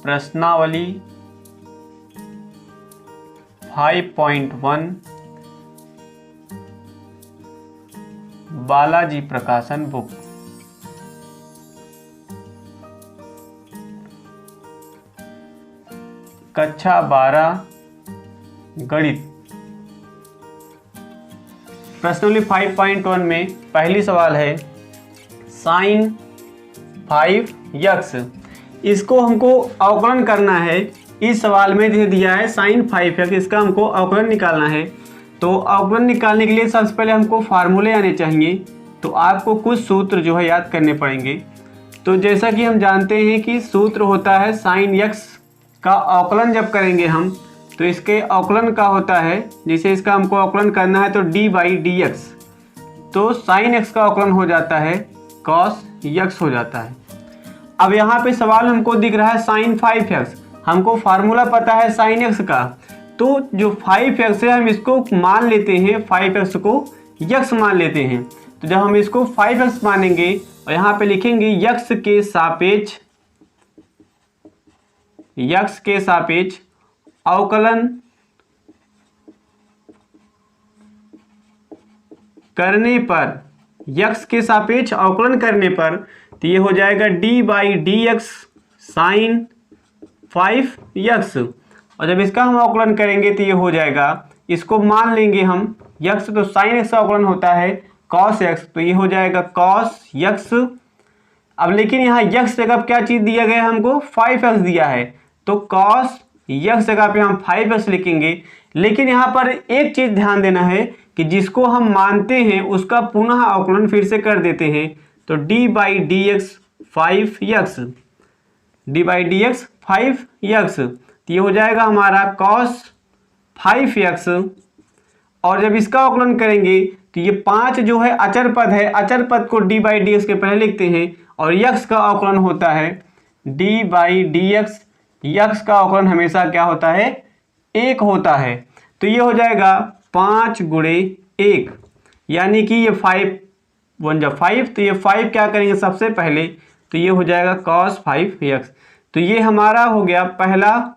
प्रश्नावली 5.1 बालाजी प्रकाशन बुक। कक्षा 12 गणित। प्रश्नावली 5.1 में पहली सवाल है sin 5x। इसको हमको अवकलन करना है। इस सवाल में दे दिया है sin 5x, इसका हमको अवकलन निकालना है। तो अवकलन निकालने के लिए सबसे पहले हमको फार्मूले आने चाहिए। तो आपको कुछ सूत्र जो है याद करने पड़ेंगे। तो जैसा कि हम जानते हैं कि सूत्र होता है sin x का अवकलन जब करेंगे हम तो इसके अवकलन का होता है, जैसे इसका हमको अवकलन करना है तो d/dx, तो sin x का अवकलन हो जाता है cos x हो जाता है। अब यहाँ पे सवाल हमको दिख रहा है sin 5x, हमको फार्मूला पता है sin x का, तो जो 5x है हम इसको मान लेते हैं, 5x को x मान लेते हैं। तो जब हम इसको 5x मानेंगे और यहाँ पे लिखेंगे x के सापेक्ष अवकलन करने पर, x के सापेक्ष अवकलन करने पर तो ये हो जाएगा d/dx sin 5x। और जब इसका हम अवकलन करेंगे तो ये हो जाएगा, इसको मान लेंगे हम x, तो sin x का अवकलन होता है cos x, तो ये हो जाएगा cos x। अब लेकिन यहाँ x जगह क्या चीज़ दिया गया है, हमको 5x दिया है, तो cos x जगह पे हम 5x लिखेंगे। लेकिन यहाँ पर एक चीज़ ध्यान देना है कि जिसको हम मानते हैं उसका पुनः अवकलन फिर से कर देते हैं। तो d/dx 5x, d/dx 5x, तो ये हो जाएगा हमारा cos 5x। और जब इसका अवकलन करेंगे तो ये 5 जो है अचर पद है, अचर पद को d/dx के पहले लिखते हैं और x का अवकलन होता है d/dx। x का अवकलन हमेशा क्या होता है, 1 होता है। तो ये हो जाएगा 5 × 1, यानी कि ये 5 1 जब 5, तो ये 5 क्या करेंगे सबसे पहले, तो ये हो जाएगा cos 5x। तो ये हमारा हो गया पहला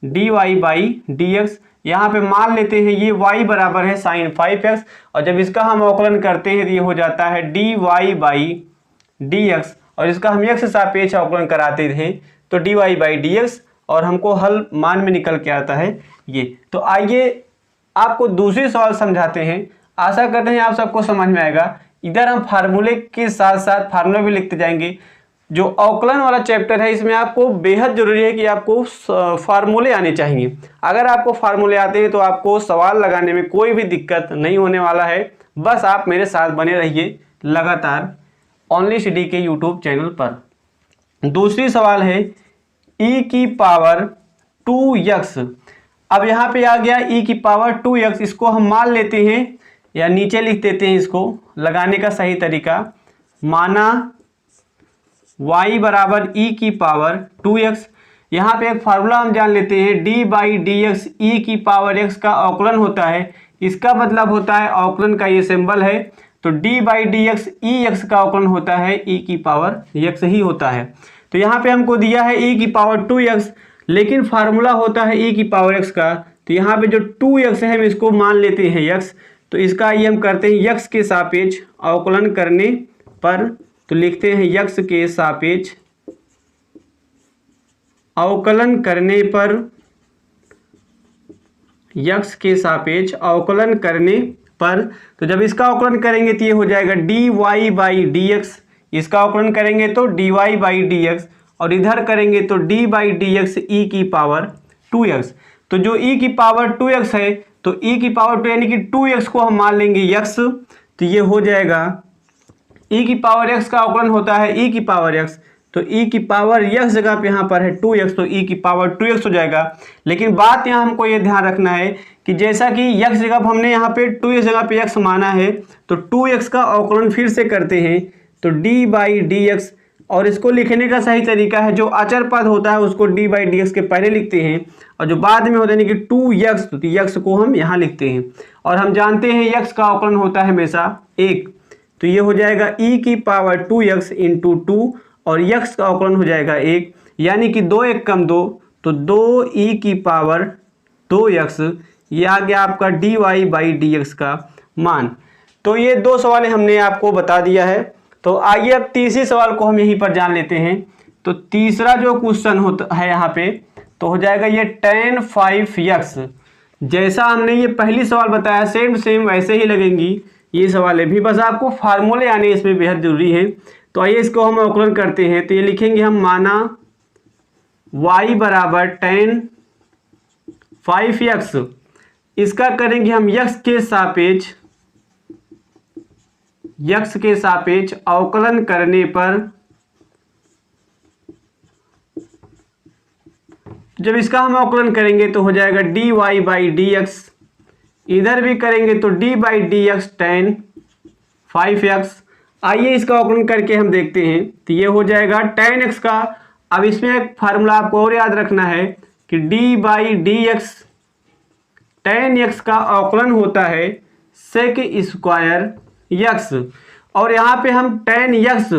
dy/dx। यहाँ पे मान लेते हैं ये y बराबर है sin 5x, और जब इसका हम अवकलन करते हैं तो ये हो जाता है dy/dx, और इसका हम x सापेक्ष अवकलन कराते थे तो dy/dx, और हमको हल मान में निकल के आता है ये। तो आइए आपको दूसरी सवाल समझाते हैं, आशा करते हैं आप सबको समझ में आएगा। इधर हम फार्मूले के साथ साथ फार्मूला भी लिखते जाएंगे। जो अवकलन वाला चैप्टर है इसमें आपको बेहद जरूरी है कि आपको फार्मूले आने चाहिए। अगर आपको फार्मूले आते हैं तो आपको सवाल लगाने में कोई भी दिक्कत नहीं होने वाला है। बस आप मेरे साथ बने रहिए लगातार ओनली स्टडी के यूट्यूब चैनल पर। दूसरी सवाल है e⁻²x। अब यहाँ पे आ गया e⁻²x, इसको हम मान लेते हैं या नीचे लिख देते हैं। इसको लगाने का सही तरीका, माना y बराबर e⁻²x। यहाँ पे एक फार्मूला हम जान लेते हैं, d/dx e⁻x का अवकलन होता है। इसका मतलब होता है अवकलन का ये सिंबल है, तो d/dx ex का अवकलन होता है e⁻x ही होता है। तो यहाँ पे हमको दिया है e⁻²x, लेकिन फार्मूला होता है e⁻x का। तो यहाँ पे जो 2x है हम इसको मान लेते हैं x, तो इसका ये हम करते हैं x के सापेक्ष अवकलन करने पर, तो लिखते हैं x के सापेक्ष अवकलन करने पर, x के सापेक्ष अवकलन करने पर। तो जब इसका अवकलन करेंगे तो ये हो जाएगा dy/dx, इसका अवकलन करेंगे तो dy/dx, और इधर करेंगे तो d/dx e⁻²x। तो जो e⁻²x है तो e⁻² यानी कि 2x को हम मान लेंगे x, तो ये हो जाएगा e⁻x का अवकलन होता है e⁻x, तो e⁻x जगह पे यहाँ पर है 2x, तो e⁻2x हो जाएगा। लेकिन बात यहाँ हमको ये ध्यान रखना है कि जैसा कि x जगह हमने यहाँ पे 2x जगह पे x माना है, तो 2x का अवकलन फिर से करते हैं तो d/dx, और इसको लिखने का सही तरीका है जो अचर पद होता है उसको d/dx के पहले लिखते हैं, और जो बाद में होता है कि 2x, तो x को हम यहाँ लिखते हैं। और हम जानते हैं x का अवकलन होता है हमेशा 1, तो ये हो जाएगा e⁻2x × 2, और x का अवकलन हो जाएगा 1। यानी कि 2 एक कम 2, तो 2e की पावर 2x, ये आ गया आपका dy/dx का मान। तो ये 2 सवाल हमने आपको बता दिया है। तो आइए अब तीसरी सवाल को हम यहीं पर जान लेते हैं। तो तीसरा जो क्वेश्चन होता है यहाँ पे, तो हो जाएगा ये tan 5x। जैसा हमने ये पहली सवाल बताया सेम वैसे ही लगेंगी ये सवाल है भी, बस आपको फार्मूले आने इसमें बेहद जरूरी है। तो आइए इसको हम अवकलन करते हैं। तो ये लिखेंगे हम, माना y बराबर tan 5x, इसका करेंगे हम x के सापेक्ष अवकलन करने पर, जब इसका हम अवकलन करेंगे तो हो जाएगा dy/dx, इधर भी करेंगे तो d/dx tan 5x। आइए इसका अवकलन करके हम देखते हैं। तो ये हो जाएगा tan x का, अब इसमें एक फार्मूला आपको और याद रखना है कि d/dx tan x का अवकलन होता है sec स्क्वायर x, और यहाँ पे हम tan x,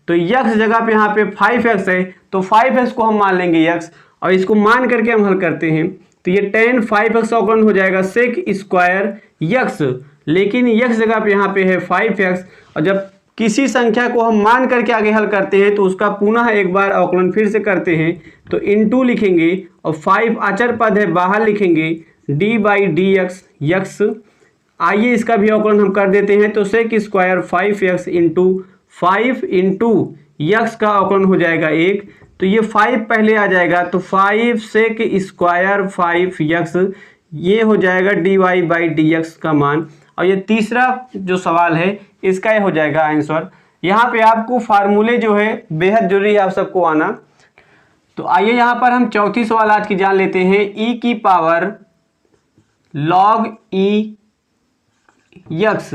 तो x जगह पे यहाँ पे 5x है, तो 5x को हम मान लेंगे x, और इसको मान करके हम हल करते हैं। तो ये tan 5x का अवकलन हो जाएगा sec स्क्वायर x, लेकिन x जगह पे यहाँ पे है 5x, और जब किसी संख्या को हम मान करके आगे हल करते हैं तो उसका पुनः एक बार अवकलन फिर से करते हैं। तो इनटू लिखेंगे और 5 अचर पद है बाहर लिखेंगे d/dx x। आइए इसका भी अवकलन हम कर देते हैं। तो sec square 5x into 5 into x का अवकलन हो जाएगा 1, तो ये 5 पहले आ जाएगा, तो 5 sec स्क्वायर 5x, ये हो जाएगा dy/dx का मान। और ये तीसरा जो सवाल है इसका ये हो जाएगा आंसर। यहाँ पे आपको फार्मूले जो है बेहद जरूरी है आप सबको आना। तो आइए यहाँ पर हम चौथी सवाल आज की जान लेते हैं। e की पावर log e x,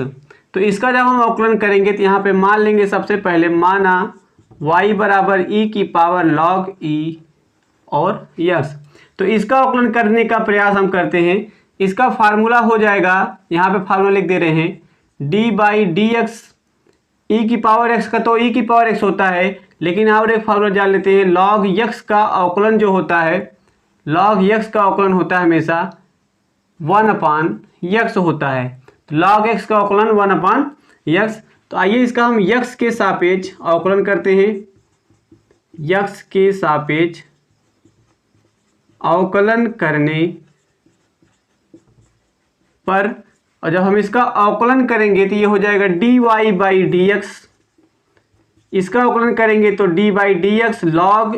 तो इसका जब हम अवकलन करेंगे तो यहाँ पे मान लेंगे सबसे पहले, माना y बराबर e की पावर log e और x। तो इसका अवकलन करने का प्रयास हम करते हैं। इसका फार्मूला हो जाएगा, यहाँ पे फार्मूला लिख दे रहे हैं, d/dx e की पावर x का, तो e की पावर x होता है, लेकिन और एक फार्मूला जान लेते हैं, log x का अवकलन जो होता है, log x का अवकलन होता है हमेशा 1/x होता है। तो log x का अवकलन 1/x। तो आइए इसका हम x के सापेक्ष अवकलन करते हैं। x के सापेक्ष अवकलन करने पर, और जब हम इसका अवकलन करेंगे तो ये हो जाएगा dy/dx, इसका अवकलन करेंगे तो d/dx log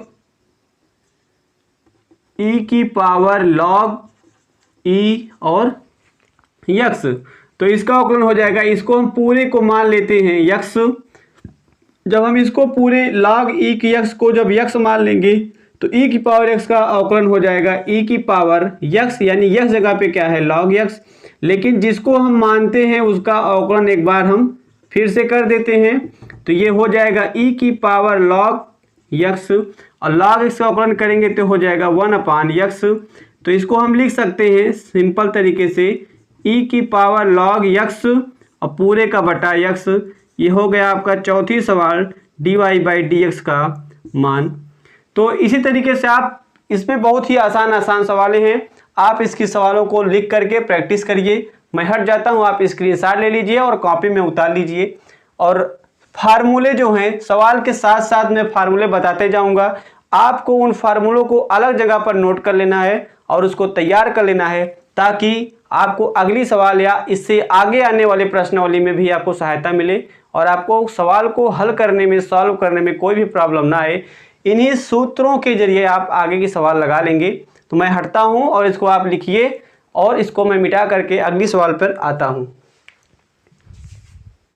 e की पावर log e और x। तो इसका अवकलन हो जाएगा, इसको हम पूरे को मान लेते हैं x। जब हम इसको पूरे log e की x को जब x मान लेंगे तो e की पावर x का अवकलन हो जाएगा e की पावर x, यानी x जगह पे क्या है log x, लेकिन जिसको हम मानते हैं उसका अवकलन एक बार हम फिर से कर देते हैं। तो ये हो जाएगा e की पावर log x, और log x का अवकलन करेंगे तो हो जाएगा 1/x। तो इसको हम लिख सकते हैं सिंपल तरीके से, e की पावर log x और पूरे का बटा x। ये हो गया आपका चौथी सवाल dy/dx का मान। तो इसी तरीके से आप, इसमें बहुत ही आसान सवाल हैं, आप इसकी सवालों को लिख करके प्रैक्टिस करिए। मैं हट जाता हूँ, आप स्क्रीनशॉट ले लीजिए और कॉपी में उतार लीजिए। और फार्मूले जो हैं, सवाल के साथ साथ मैं फार्मूले बताते जाऊँगा, आपको उन फार्मूलों को अलग जगह पर नोट कर लेना है और उसको तैयार कर लेना है, ताकि आपको अगली सवाल या इससे आगे आने वाले प्रश्नावली में भी आपको सहायता मिले और आपको सवाल को हल करने में, सॉल्व करने में कोई भी प्रॉब्लम ना आए। इन्हीं सूत्रों के जरिए आप आगे की सवाल लगा लेंगे। तो मैं हटता हूं और इसको आप लिखिए और इसको मैं मिटा करके अगली सवाल पर आता हूं।